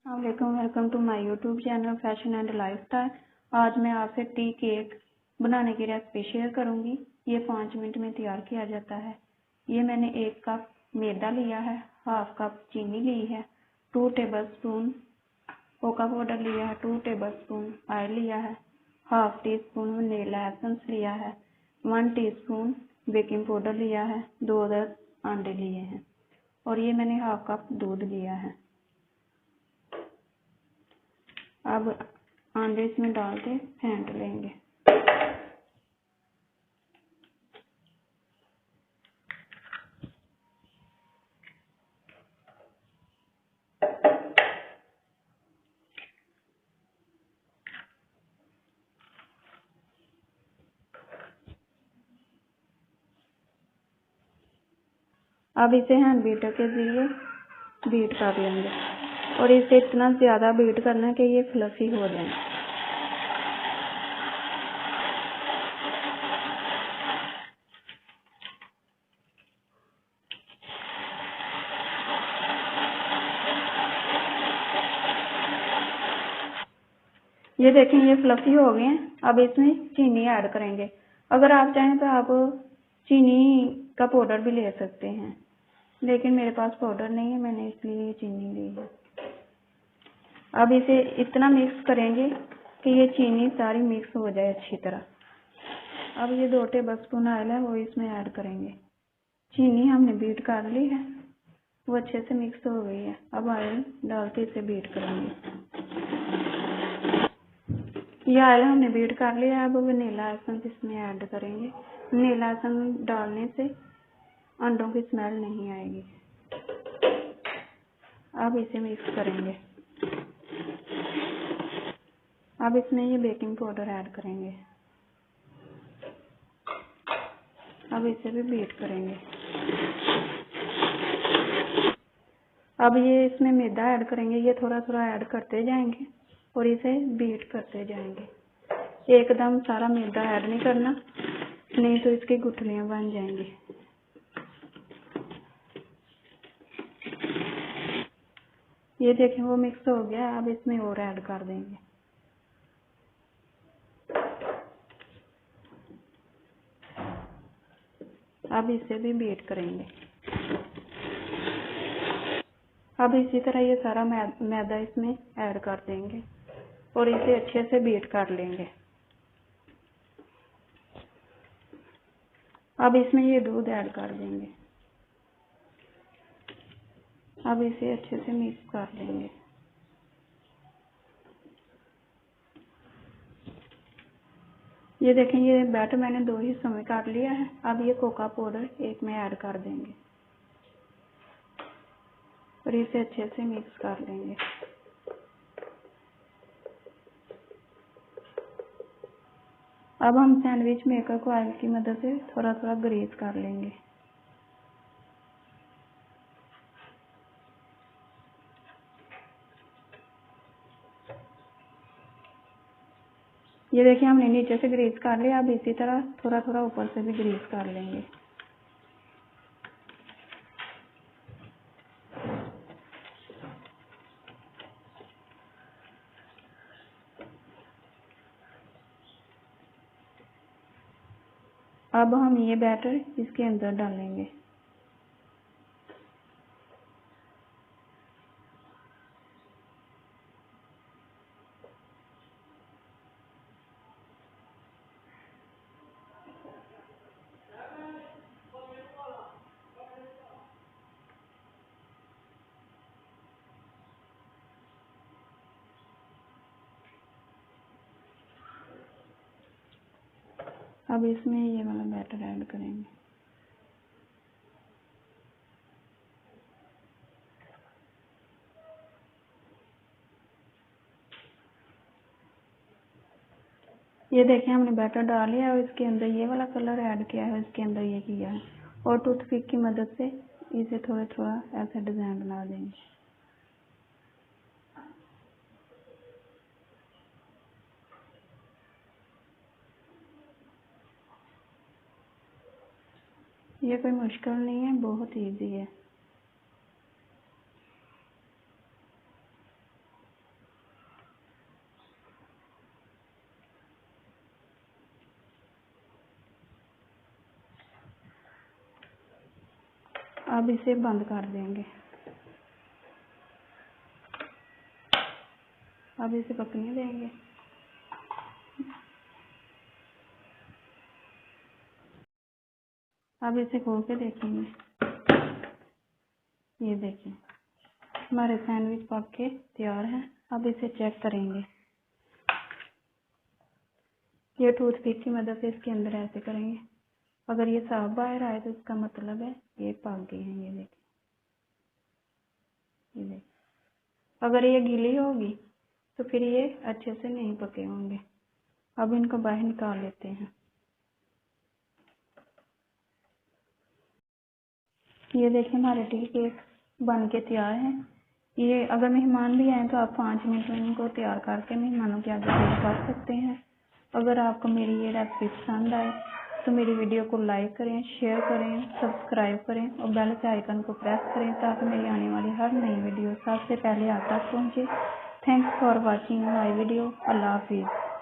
वालेकुम, welcome to my YouTube channel fashion and lifestyle. आज मैं आपसे टी केक बनाने की रेसिपी शेयर करूंगी। ये 5 मिनट में तैयार किया जाता है। ये मैंने 1 कप मैदा लिया है, हाफ कप चीनी ली है, 2 टेबलस्पून कोका पाउडर लिया है, 2 टेबलस्पून ऑयल लिया है, half tea spoon vanilla essence लिया है, 1 टीस्पून बेकिंग पाउडर लिया है, 2 अंडे लिए हैं और ये मैंने हाफ कप दूध लिया है। अब अंडे इसमें डाल के फेंट लेंगे। अब इसे हैंड बीटर के जरिए बीट कर लेंगे और इसे इतना ज़्यादा बीट करना है कि ये फ्लफी हो जाए। ये देखें, ये फ्लफी हो गए हैं। अब इसमें चीनी ऐड करेंगे। अगर आप चाहें तो आप चीनी का पाउडर भी ले सकते हैं, लेकिन मेरे पास पाउडर नहीं है, मैंने इसलिए चीनी ली है। अब इसे इतना मिक्स करेंगे कि ये चीनी सारी मिक्स हो जाए अच्छी तरह। अब ये 2 टेबलस्पून ऑयल है वो इसमें ऐड करेंगे। चीनी हमने बीट कर ली है, वो अच्छे से मिक्स हो गई है। अब ऑयल डाल के इसे बीट करेंगे। ये ऑयल हमने बीट कर लिया है। अब वनीला एसेंस इसमें ऐड करेंगे। वनीला एसेंस डालने से अंडों की स्मेल नहीं आएगी। अब इसे मिक्स करेंगे। अब इसमें ये बेकिंग पाउडर ऐड करेंगे। अब इसे भी बीट करेंगे। अब ये इसमें मैदा ऐड करेंगे। ये थोड़ा थोड़ा ऐड करते जाएंगे और इसे बीट करते जाएंगे। एकदम सारा मैदा ऐड नहीं करना, नहीं तो इसकी गुठलियां बन जाएंगी। ये देखें, वो मिक्स हो गया। अब इसमें और ऐड कर देंगे। अब इसे भी बीट करेंगे। अब इसी तरह ये सारा मैदा इसमें ऐड कर देंगे और इसे अच्छे से बीट कर लेंगे। अब इसमें ये दूध ऐड कर देंगे। अब इसे अच्छे से मिक्स कर लेंगे। ये देखें, ये बैटर मैंने 2 हिस्सों में काट लिया है। अब ये कोका पाउडर एक में ऐड कर देंगे और इसे अच्छे से मिक्स कर लेंगे। अब हम सैंडविच मेकर को ऑयल की मदद से थोड़ा थोड़ा ग्रीस कर लेंगे। ये देखिए, हमने नीचे से ग्रीस कर लिया। अब इसी तरह थोड़ा थोड़ा ऊपर से भी ग्रीस कर लेंगे। अब हम ये बैटर इसके अंदर डालेंगे। अब इसमें ये वाला बैटर ऐड करेंगे। ये देखिए, हमने बैटर डाल लिया और इसके अंदर ये वाला कलर ऐड किया है, इसके अंदर ये किया है और टूथपिक की मदद से इसे थोड़ा थोड़ा ऐसा डिजाइन बना देंगे। ये कोई मुश्किल नहीं है, बहुत इजी है। अब इसे बंद कर देंगे। अब इसे पकने देंगे। अब इसे खोल के देखेंगे। ये देखिए हमारे सैंडविच पक के तैयार है। अब इसे चेक करेंगे। ये टूथपिक की मदद से इसके अंदर ऐसे करेंगे। अगर ये साफ बाहर आए तो इसका मतलब है ये पक गए हैं। ये देखिए, ये देखिए। अगर ये गीली होगी तो फिर ये अच्छे से नहीं पके होंगे। अब इनको बाहर निकाल लेते हैं। ये देखिए हमारे टी केक बन के तैयार है। ये अगर मेहमान भी आए तो आप 5 मिनट में इनको तैयार करके मेहमानों के आगे पेश कर सकते हैं। अगर आपको मेरी ये रेसिपी पसंद आए तो मेरी वीडियो को लाइक करें, शेयर करें, सब्सक्राइब करें और बेल के आइकन को प्रेस करें ताकि मेरी आने वाली हर नई वीडियो सबसे पहले आप तक पहुंचे। Thanks for watching my video. अल्लाह हाफिज़।